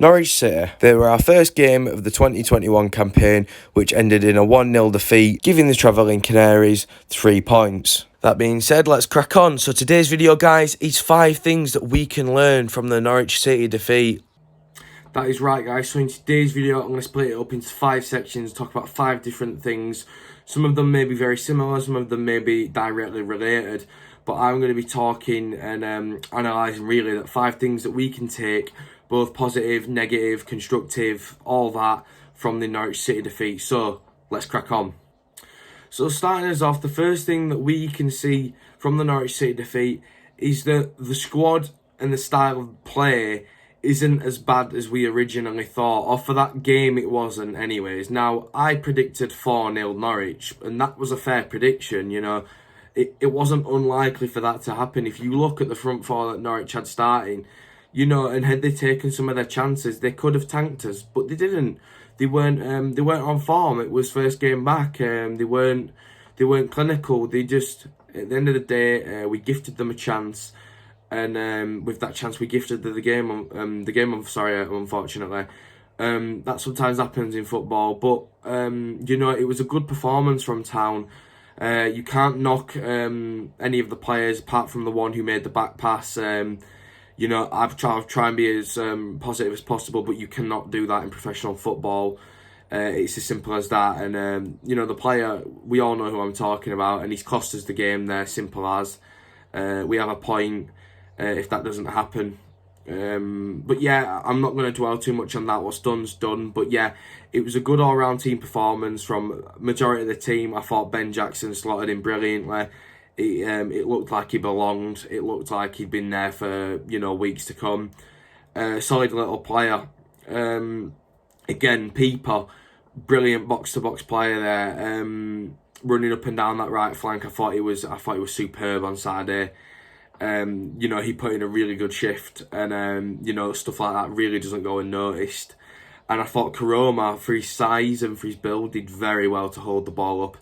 Norwich City. They were our first game of the 2021 campaign, which ended in a 1-0 defeat, giving the travelling Canaries 3 points. That being said, let's crack on. So today's video, guys, is 5 things that we can learn from the Norwich City defeat. That is right, guys. So in today's video, I'm going to split it up into 5 sections, talk about 5 different things. Some of them may be very similar, some of them may be directly related, but I'm going to be talking and analysing really that 5 things that we can take, both positive, negative, constructive, all that, from the Norwich City defeat. So let's crack on. So starting us off, the first thing that we can see from the Norwich City defeat is that the squad and the style of play isn't as bad as we originally thought, or for that game it wasn't anyways. Now, I predicted 4-0 Norwich, and that was a fair prediction, you know. It wasn't unlikely for that to happen. If you look at the front four that Norwich had starting, you know, and had they taken some of their chances, they could have tanked us, but they didn't. They weren't on form. It was first game back. They weren't clinical. They just, at the end of the day, we gifted them a chance, and with that chance, we gifted the game. Unfortunately, that sometimes happens in football. But you know, it was a good performance from Town. You can't knock any of the players apart from the one who made the back pass. You know, I've tried and be as positive as possible, but you cannot do that in professional football. It's as simple as that. And, you know, the player, we all know who I'm talking about, and he's cost us the game there, simple as. We have a point if that doesn't happen. But yeah, I'm not going to dwell too much on that. What's done's done. But yeah, it was a good all-round team performance from majority of the team. I thought Ben Jackson slotted in brilliantly. It looked like he belonged. It looked like he'd been there for, you know, weeks to come. Solid little player. Again, Peeper, brilliant box-to-box player there. Running up and down that right flank, I thought he was superb on Saturday. You know, he put in a really good shift, and you know, stuff like that really doesn't go unnoticed. And I thought Karoma, for his size and for his build, did very well to hold the ball up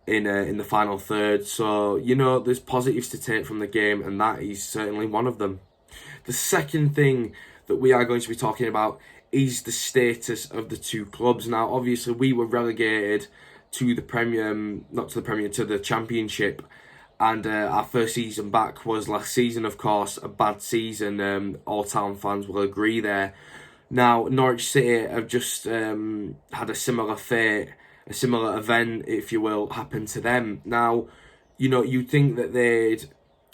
in the final third. So, you know, there's positives to take from the game, and that is certainly one of them. The second thing that we are going to be talking about is the status of the two clubs. Now, obviously, we were relegated to the to the Championship, and our first season back was last season, of course, a bad season. All Town fans will agree there. Now, Norwich City have just had a similar fate, a similar event, if you will, happen to them. Now, you know, you'd think that they'd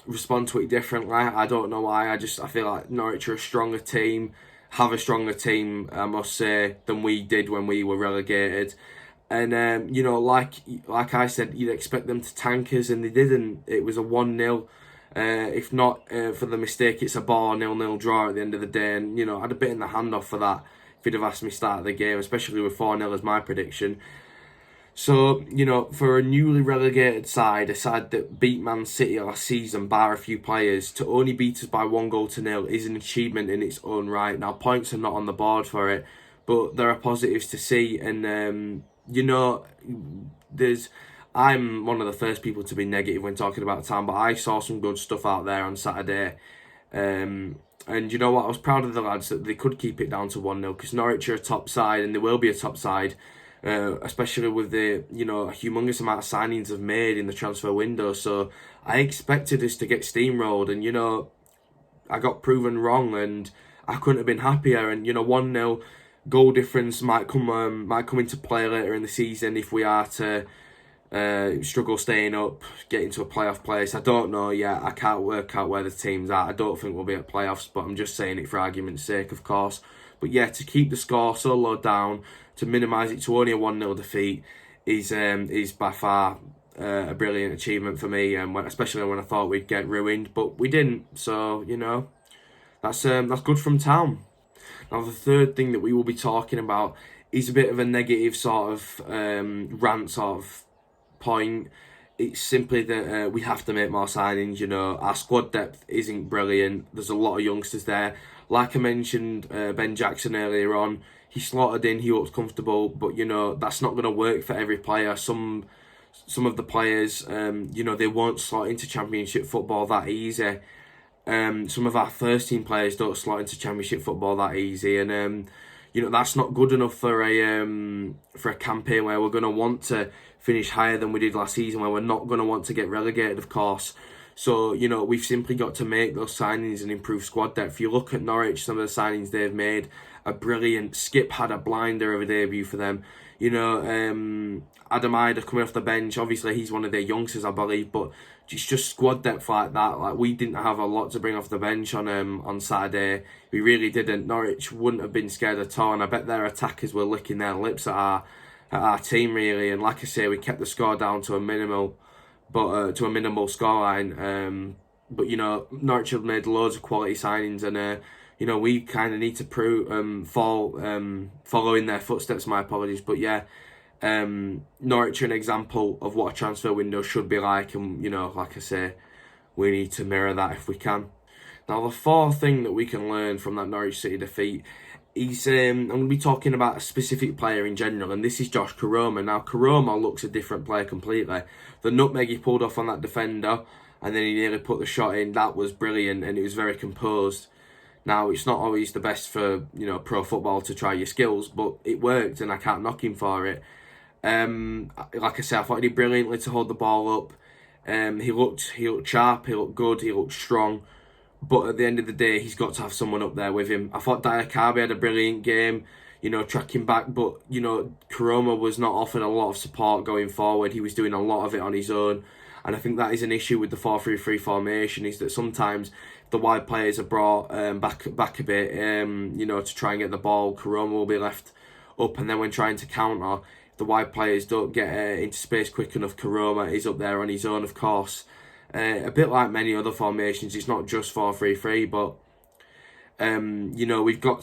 respond to it differently. I don't know why. I feel like Norwich are a stronger team, have a stronger team, I must say, than we did when we were relegated. And, you know, like I said, you'd expect them to tank us, and they didn't. It was a 1-0. If not for the mistake, it's a bar 0-0 draw at the end of the day. And, you know, I had a bit in the hand off for that if you'd have asked me start of the game, especially with 4-0 as my prediction. So, you know, for a newly relegated side, a side that beat Man City last season, bar a few players, to only beat us by 1-0 is an achievement in its own right. Now, points are not on the board for it, but there are positives to see. And, you know, I'm one of the first people to be negative when talking about Town, but I saw some good stuff out there on Saturday. And you know what? I was proud of the lads that they could keep it down to 1-0, because Norwich are a top side, and they will be a top side. Especially with the, you know, a humongous amount of signings have made in the transfer window. So I expected us to get steamrolled, and, you know, I got proven wrong, and I couldn't have been happier. And, you know, 1-0 goal difference might come into play later in the season if we are to struggle staying up, get into a playoff place. I don't know yet. I can't work out where the team's at. I don't think we'll be at playoffs, but I'm just saying it for argument's sake, of course. But yeah, to keep the score so low down, to minimise it to only a 1-0 defeat is by far a brilliant achievement for me, and especially when I thought we'd get ruined, but we didn't. So, you know, that's good from Town. Now, the third thing that we will be talking about is a bit of a negative sort of rant sort of point. It's simply that we have to make more signings. You know, our squad depth isn't brilliant. There's a lot of youngsters there. Like I mentioned, Ben Jackson earlier on, he slotted in, he looks comfortable, but, you know, that's not going to work for every player. Some of the players, you know, they won't slot into Championship football that easy. some of our first team players don't slot into Championship football that easy, and that's not good enough for a campaign where we're going to want to finish higher than we did last season, where we're not going to want to get relegated, of course. So, we've simply got to make those signings and improve squad depth. If you look at Norwich, some of the signings they've made are brilliant. Skip had a blinder of a debut for them. Adam Ider coming off the bench, obviously he's one of their youngsters, I believe, but it's just squad depth like that. Like, we didn't have a lot to bring off the bench on Saturday. We really didn't. Norwich wouldn't have been scared at all, and I bet their attackers were licking their lips at our team, really. And like I say, we kept the score down to a minimal scoreline. But Norwich have made loads of quality signings, and we kind of need to follow in their footsteps. My apologies, but yeah, Norwich are an example of what a transfer window should be like, and like I say, we need to mirror that if we can. Now, the fourth thing that we can learn from that Norwich City defeat is I'm going to be talking about a specific player in general, and this is Josh Koroma. Now, Koroma looks a different player completely. The nutmeg he pulled off on that defender, and then he nearly put the shot in, that was brilliant, and it was very composed. Now, it's not always the best for pro football to try your skills, but it worked, and I can't knock him for it. Like I said, I thought he did brilliantly to hold the ball up. He looked sharp, he looked good, he looked strong. But at the end of the day, he's got to have someone up there with him. I thought Diakabi had a brilliant game, tracking back. But, Koroma was not offered a lot of support going forward. He was doing a lot of it on his own. And I think that is an issue with the 4-3-3 formation, is that sometimes the wide players are brought back a bit, to try and get the ball. Koroma will be left up. And then when trying to counter, the wide players don't get into space quick enough. Koroma is up there on his own, of course. A bit like many other formations, it's not just 4-3-3, but we've got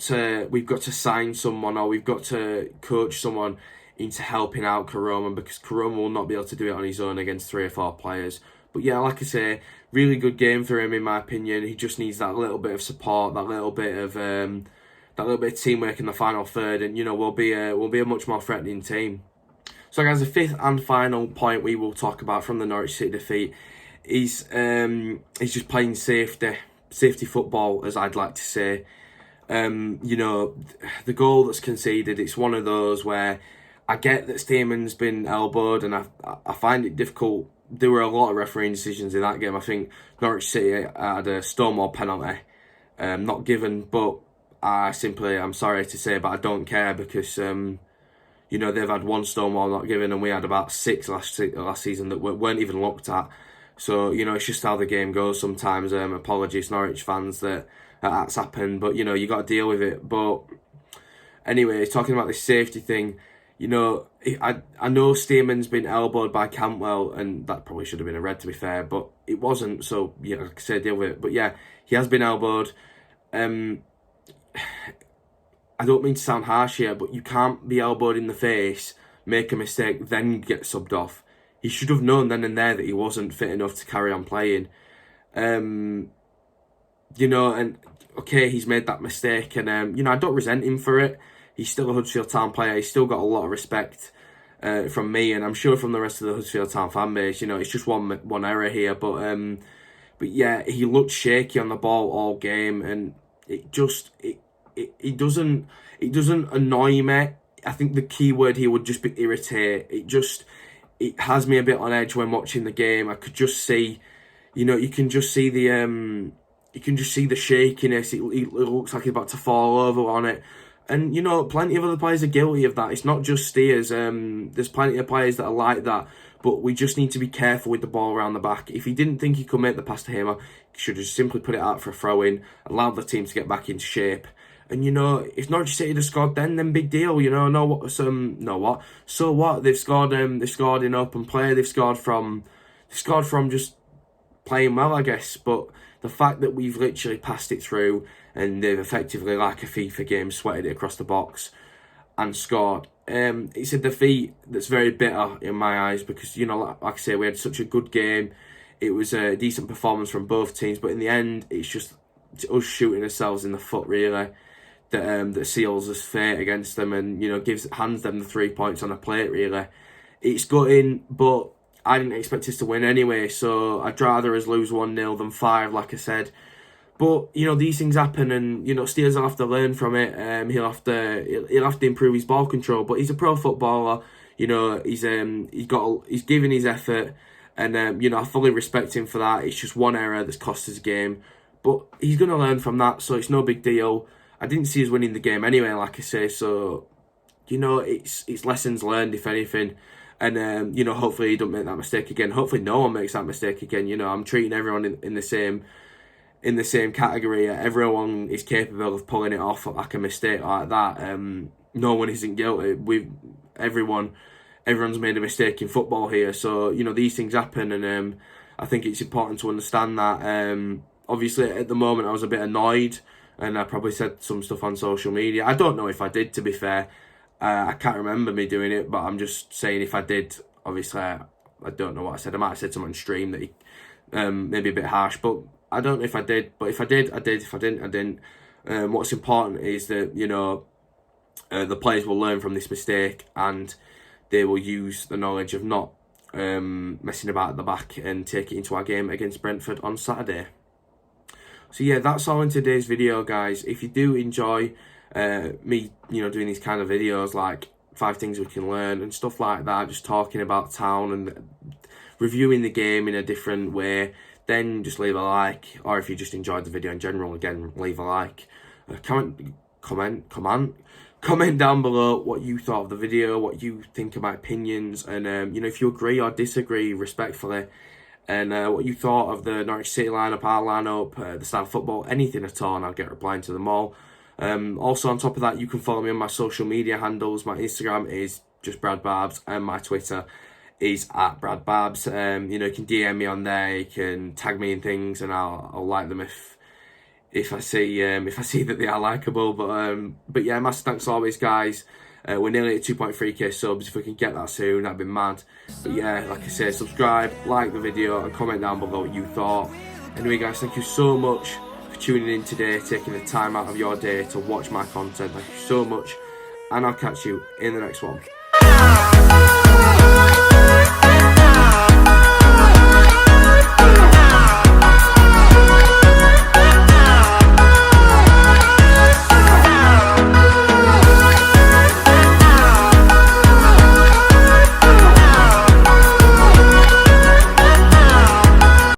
to sign someone, or we've got to coach someone into helping out Koroma, because Koroma will not be able to do it on his own against 3 or 4 players. But yeah, like I say, really good game for him in my opinion. He just needs that little bit of support, that little bit of teamwork in the final third, and we'll be a much more threatening team. So guys, the fifth and final point we will talk about from the Norwich City defeat is just playing safety football, as I'd like to say. The goal that's conceded, it's one of those where I get that Stearman's been elbowed, and I find it difficult. There were a lot of refereeing decisions in that game. I think Norwich City had a Stonewall penalty, not given, but I'm sorry to say, but I don't care, because they've had one Stonewall not given, and we had about 6 last season that weren't even looked at. So, it's just how the game goes sometimes. Apologies, Norwich fans, that's happened. But, you got to deal with it. But anyway, talking about this safety thing, I know Stearman's been elbowed by Cantwell, and that probably should have been a red, to be fair. But it wasn't, so, like I said, deal with it. But, yeah, he has been elbowed. I don't mean to sound harsh here, but you can't be elbowed in the face, make a mistake, then get subbed off. He should have known then and there that he wasn't fit enough to carry on playing. And okay, he's made that mistake, and I don't resent him for it. He's still a Huddersfield Town player. He's still got a lot of respect from me, and I'm sure from the rest of the Huddersfield Town fan base. It's just one error here, but yeah, he looked shaky on the ball all game, and it doesn't annoy me. I think the key word here would just be irritate. It has me a bit on edge when watching the game. I could just see, you can just see the shakiness. It looks like he's about to fall over on it. And, plenty of other players are guilty of that. It's not just Steers. There's plenty of players that are like that. But we just need to be careful with the ball around the back. If he didn't think he could make the pass to Hamer, he should have just simply put it out for a throw-in, allowed the team to get back into shape. And, if Norwich City had scored then big deal, So what? They've scored in open play, they've scored from just playing well, I guess. But the fact that we've literally passed it through, and they've effectively, like a FIFA game, sweated it across the box and scored. It's a defeat that's very bitter in my eyes, because, like I say, we had such a good game. It was a decent performance from both teams, but in the end, it's just us shooting ourselves in the foot, really, that seals us fate against them, and hands them the 3 points on a plate. Really, it's gutting, but I didn't expect us to win anyway. So I'd rather us lose 1-0 than 5, like I said. But you know, these things happen, and you know, Steers will have to learn from it. He'll have to improve his ball control. But he's a pro footballer. You know, he's given his effort, and you know, I fully respect him for that. It's just one error that's cost us a game, but he's gonna learn from that, so it's no big deal. I didn't see us winning the game anyway, like I say. So you know, it's lessons learned, if anything. And you know, hopefully he don't make that mistake again. Hopefully no one makes that mistake again. You know, I'm treating everyone in the same category. Everyone is capable of pulling it off like a mistake like that. No one isn't guilty. Everyone's made a mistake in football here. So you know, these things happen, and I think it's important to understand that. Obviously, at the moment, I was a bit annoyed, and I probably said some stuff on social media. I don't know if I did, to be fair. I can't remember me doing it, but I'm just saying if I did, obviously, I don't know what I said. I might have said something on stream that maybe a bit harsh, but I don't know if I did. But if I did, I did. If I didn't, I didn't. What's important is that, you know, the players will learn from this mistake, and they will use the knowledge of not messing about at the back and take it into our game against Brentford on Saturday. So yeah, that's all in today's video, guys. If you do enjoy me, you know, doing these kind of videos like 5 things we can learn and stuff like that, just talking about town and reviewing the game in a different way, then just leave a like. Or if you just enjoyed the video in general, again, leave a like. Comment down below what you thought of the video, what you think of my opinions, and you know, if you agree or disagree respectfully, and what you thought of the Norwich City lineup, our lineup, the style of football, anything at all, and I'll get replying to them all. Also, on top of that, you can follow me on my social media handles. My Instagram is just Brad Barbs, and my Twitter is at Brad Barbs. You know, you can DM me on there, you can tag me in things, and I'll like them if I see that they are likable. But yeah, massive thanks always, guys. We're nearly at 2.3k subs. If we can get that soon, that'd be mad. But yeah, like I say, subscribe, like the video, and comment down below what you thought. Anyway, guys, thank you so much for tuning in today, taking the time out of your day to watch my content. Thank you so much, and I'll catch you in the next one.